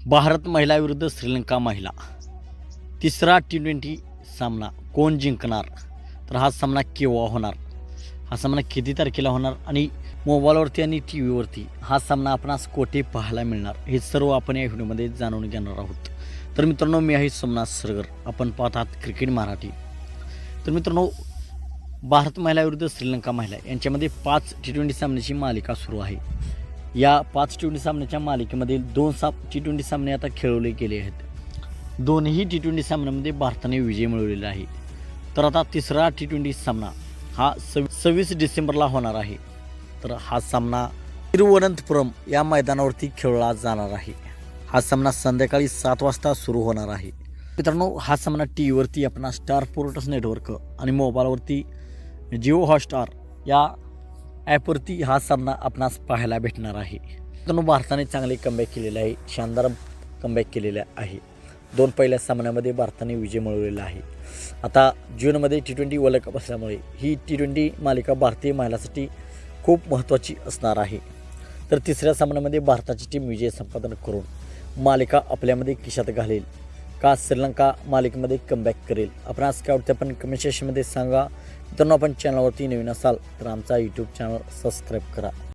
भारत महिला विरुद्ध श्रीलंका महिला तिसरा T20 सामना कोण जिंकणार? तर हा सामना केव्हा होणार, हा सामना किती तारखेला होणार आणि मोबाईलवरती आणि टी व्हीवरती हा सामना आपणास कोठे पाहायला मिळणार, हे सर्व आपण या व्हिडिओमध्ये जाणून घेणार आहोत. तर मित्रांनो, मी आहे सोमनाथ सरगर, आपण पाहत आहात क्रिकेट मराठी. तर मित्रांनो, भारत महिला विरुद्ध श्रीलंका महिला यांच्यामध्ये 5 T20 सामन्याची मालिका सुरू आहे. या 5 T20 सामन्याच्या मालिकेमध्ये 2 T20 सामने आता खेळवले गेले आहेत. दोन्ही T20 सामन्यामध्ये भारताने विजय मिळवलेला आहे. तर आता तिसरा T20 सामना हा 26 डिसेंबरला होणार आहे. तर हा सामना तिरुवनंतपुरम या मैदानावरती खेळला जाणार आहे. हा सामना संध्याकाळी 7 वाजता सुरू होणार आहे. मित्रांनो, हा सामना टी व्हीवरती आपण स्टार स्पोर्ट्स नेटवर्क आणि मोबाईलवरती जिओ हॉटस्टार या ॲपवरती हा सामना आपणास पाहायला भेटणार आहे. मित्रांनो, भारताने चांगले कमबॅक केलेले आहे, शानदार कमबॅक केलेला आहे. 2 पहिल्या सामन्यामध्ये भारताने विजय मिळवलेला आहे. आता जूनमध्ये T20 वर्ल्ड कप असल्यामुळे ही T20 मालिका भारतीय महिलांसाठी खूप महत्त्वाची असणार आहे. तर तिसऱ्या सामन्यामध्ये भारताची टीम विजय संपादन करून मालिका आपल्यामध्ये खिशात घालेल का श्रीलंका मालिकेमध्ये कमबॅक करेल? आपण आज काय वाटतं आपण कमेंट सेक्शनमध्ये सांगा. मित्रांनो, आपण चॅनलवरती नवीन असाल तर आमचा यूट्यूब चॅनल सबस्क्राईब करा.